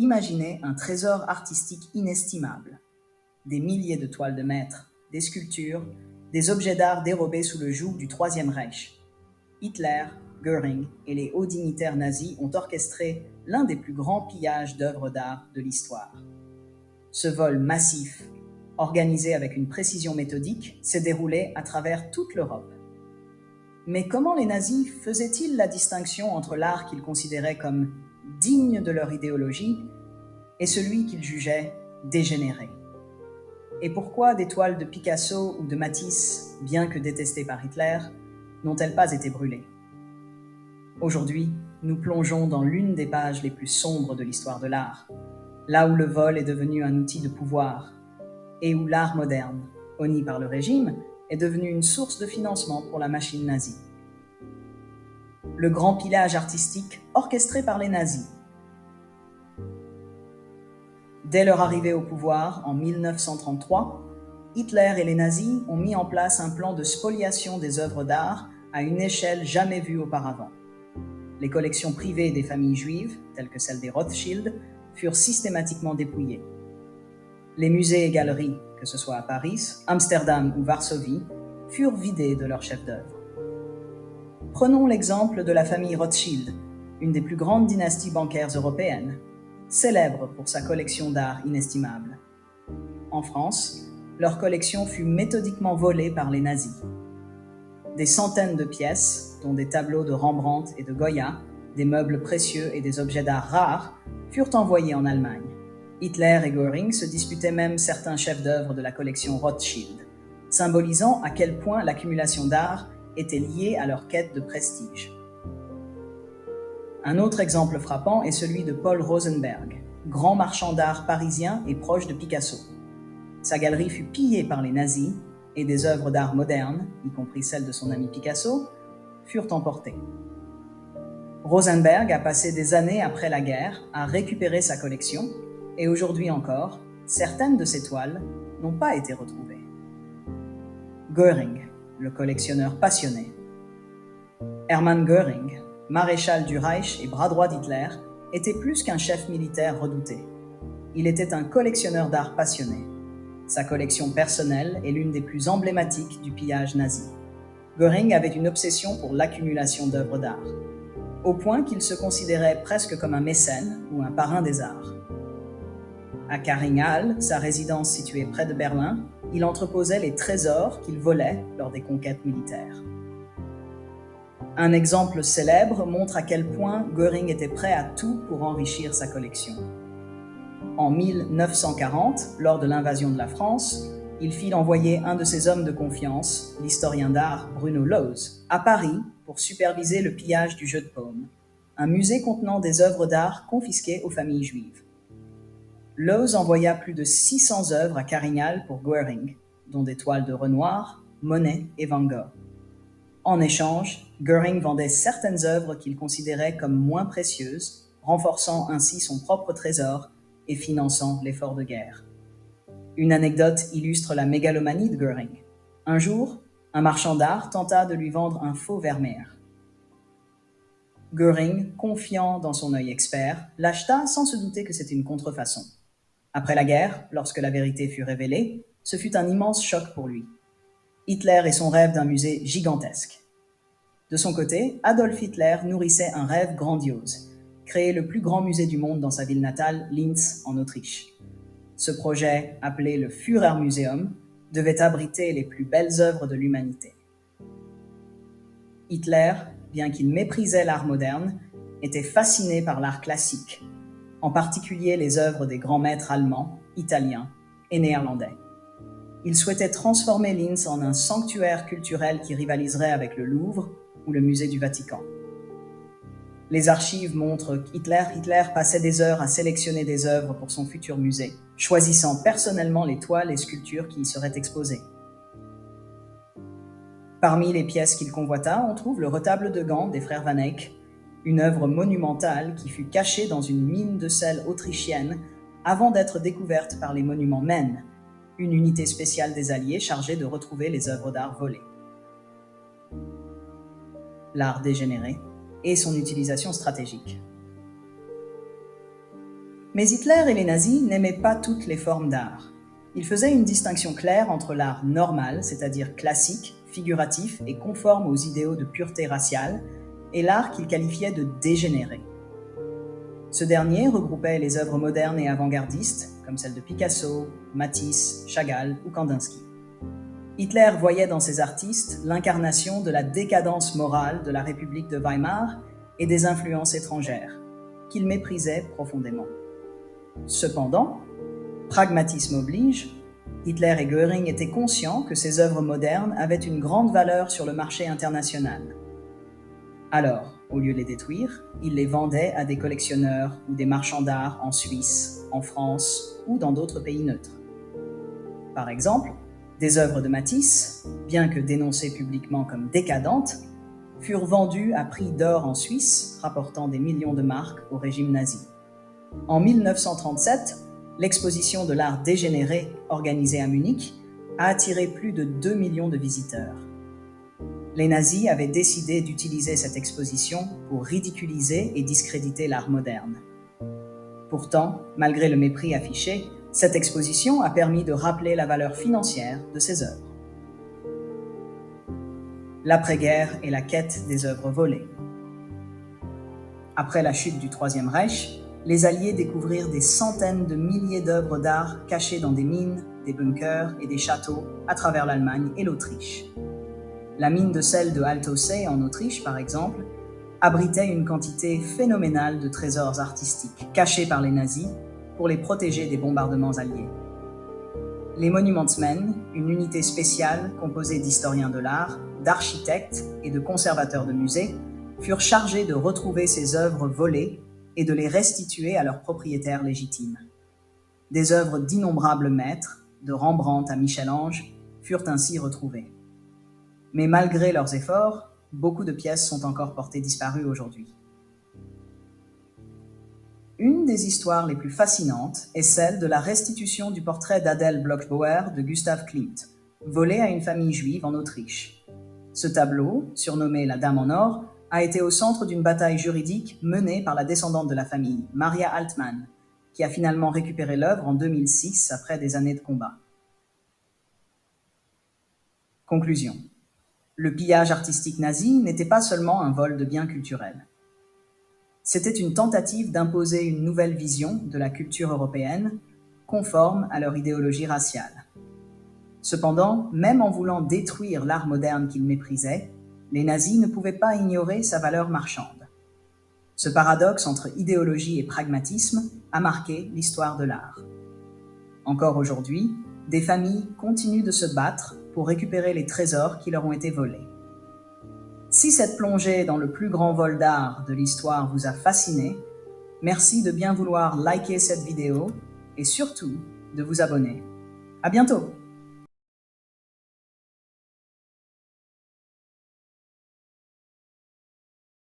Imaginez un trésor artistique inestimable. Des milliers de toiles de maître, des sculptures, des objets d'art dérobés sous le joug du Troisième Reich. Hitler, Göring et les hauts dignitaires nazis ont orchestré l'un des plus grands pillages d'œuvres d'art de l'histoire. Ce vol massif, organisé avec une précision méthodique, s'est déroulé à travers toute l'Europe. Mais comment les nazis faisaient-ils la distinction entre l'art qu'ils considéraient comme digne de leur idéologie et celui qu'ils jugeaient dégénéré? Et pourquoi des toiles de Picasso ou de Matisse, bien que détestées par Hitler, n'ont-elles pas été brûlées? Aujourd'hui, nous plongeons dans l'une des pages les plus sombres de l'histoire de l'art, là où le vol est devenu un outil de pouvoir et où l'art moderne, honni par le régime, est devenu une source de financement pour la machine nazie. Le grand pillage artistique orchestré par les nazis. Dès leur arrivée au pouvoir en 1933, Hitler et les nazis ont mis en place un plan de spoliation des œuvres d'art à une échelle jamais vue auparavant. Les collections privées des familles juives, telles que celle des Rothschild, furent systématiquement dépouillées. Les musées et galeries, que ce soit à Paris, Amsterdam ou Varsovie, furent vidés de leurs chefs-d'œuvre. Prenons l'exemple de la famille Rothschild, une des plus grandes dynasties bancaires européennes, célèbre pour sa collection d'art inestimable. En France, leur collection fut méthodiquement volée par les nazis. Des centaines de pièces, dont des tableaux de Rembrandt et de Goya, des meubles précieux et des objets d'art rares, furent envoyés en Allemagne. Hitler et Göring se disputaient même certains chefs-d'œuvre de la collection Rothschild, symbolisant à quel point l'accumulation d'art était liée à leur quête de prestige. Un autre exemple frappant est celui de Paul Rosenberg, grand marchand d'art parisien et proche de Picasso. Sa galerie fut pillée par les nazis et des œuvres d'art modernes, y compris celles de son ami Picasso, furent emportées. Rosenberg a passé des années après la guerre à récupérer sa collection et aujourd'hui encore, certaines de ses toiles n'ont pas été retrouvées. Göring, le collectionneur passionné. Hermann Göring, maréchal du Reich et bras droit d'Hitler, était plus qu'un chef militaire redouté. Il était un collectionneur d'art passionné. Sa collection personnelle est l'une des plus emblématiques du pillage nazi. Göring avait une obsession pour l'accumulation d'œuvres d'art, au point qu'il se considérait presque comme un mécène ou un parrain des arts. À Karinghal, sa résidence située près de Berlin, il entreposait les trésors qu'il volait lors des conquêtes militaires. Un exemple célèbre montre à quel point Göring était prêt à tout pour enrichir sa collection. En 1940, lors de l'invasion de la France, il fit envoyer un de ses hommes de confiance, l'historien d'art Bruno Lowes, à Paris pour superviser le pillage du Jeu de Paume, un musée contenant des œuvres d'art confisquées aux familles juives. Lowes envoya plus de 600 œuvres à Karinghal pour Göring, dont des toiles de Renoir, Monet et Van Gogh. En échange, Göring vendait certaines œuvres qu'il considérait comme moins précieuses, renforçant ainsi son propre trésor et finançant l'effort de guerre. Une anecdote illustre la mégalomanie de Göring. Un jour, un marchand d'art tenta de lui vendre un faux Vermeer. Göring, confiant dans son œil expert, l'acheta sans se douter que c'était une contrefaçon. Après la guerre, lorsque la vérité fut révélée, ce fut un immense choc pour lui. Hitler et son rêve d'un musée gigantesque. De son côté, Adolf Hitler nourrissait un rêve grandiose, créer le plus grand musée du monde dans sa ville natale, Linz, en Autriche. Ce projet, appelé le Führermuseum, devait abriter les plus belles œuvres de l'humanité. Hitler, bien qu'il méprisait l'art moderne, était fasciné par l'art classique, en particulier les œuvres des grands maîtres allemands, italiens et néerlandais. Il souhaitait transformer Linz en un sanctuaire culturel qui rivaliserait avec le Louvre ou le musée du Vatican. Les archives montrent qu'Hitler passait des heures à sélectionner des œuvres pour son futur musée, choisissant personnellement les toiles et sculptures qui y seraient exposées. Parmi les pièces qu'il convoita, on trouve le retable de Gand des frères Van Eyck, une œuvre monumentale qui fut cachée dans une mine de sel autrichienne avant d'être découverte par les monuments Men, une unité spéciale des Alliés chargée de retrouver les œuvres d'art volées. L'art dégénéré et son utilisation stratégique. Mais Hitler et les nazis n'aimaient pas toutes les formes d'art. Ils faisaient une distinction claire entre l'art normal, c'est-à-dire classique, figuratif et conforme aux idéaux de pureté raciale, et l'art qu'ils qualifiaient de dégénéré. Ce dernier regroupait les œuvres modernes et avant-gardistes, comme celles de Picasso, Matisse, Chagall ou Kandinsky. Hitler voyait dans ces artistes l'incarnation de la décadence morale de la République de Weimar et des influences étrangères, qu'il méprisait profondément. Cependant, pragmatisme oblige, Hitler et Göring étaient conscients que ces œuvres modernes avaient une grande valeur sur le marché international. Alors, au lieu de les détruire, ils les vendaient à des collectionneurs ou des marchands d'art en Suisse, en France ou dans d'autres pays neutres. Par exemple, des œuvres de Matisse, bien que dénoncées publiquement comme décadentes, furent vendues à prix d'or en Suisse, rapportant des millions de marks au régime nazi. En 1937, l'exposition de l'art dégénéré, organisée à Munich, a attiré plus de 2 millions de visiteurs. Les nazis avaient décidé d'utiliser cette exposition pour ridiculiser et discréditer l'art moderne. Pourtant, malgré le mépris affiché, cette exposition a permis de rappeler la valeur financière de ces œuvres. L'après-guerre et la quête des œuvres volées. Après la chute du Troisième Reich, les Alliés découvrirent des centaines de milliers d'œuvres d'art cachées dans des mines, des bunkers et des châteaux à travers l'Allemagne et l'Autriche. La mine de sel de Altaussee en Autriche, par exemple, abritait une quantité phénoménale de trésors artistiques cachés par les nazis pour les protéger des bombardements alliés. Les Monumentsmen, une unité spéciale composée d'historiens de l'art, d'architectes et de conservateurs de musées, furent chargés de retrouver ces œuvres volées et de les restituer à leurs propriétaires légitimes. Des œuvres d'innombrables maîtres, de Rembrandt à Michel-Ange, furent ainsi retrouvées. Mais malgré leurs efforts, beaucoup de pièces sont encore portées disparues aujourd'hui. Une des histoires les plus fascinantes est celle de la restitution du portrait d'Adele Bloch-Bauer de Gustav Klimt, volé à une famille juive en Autriche. Ce tableau, surnommé La Dame en or, a été au centre d'une bataille juridique menée par la descendante de la famille, Maria Altmann, qui a finalement récupéré l'œuvre en 2006 après des années de combat. Conclusion. Le pillage artistique nazi n'était pas seulement un vol de biens culturels. C'était une tentative d'imposer une nouvelle vision de la culture européenne, conforme à leur idéologie raciale. Cependant, même en voulant détruire l'art moderne qu'ils méprisaient, les nazis ne pouvaient pas ignorer sa valeur marchande. Ce paradoxe entre idéologie et pragmatisme a marqué l'histoire de l'art. Encore aujourd'hui, des familles continuent de se battre pour récupérer les trésors qui leur ont été volés. Si cette plongée dans le plus grand vol d'art de l'histoire vous a fasciné, merci de bien vouloir liker cette vidéo et surtout de vous abonner. À bientôt!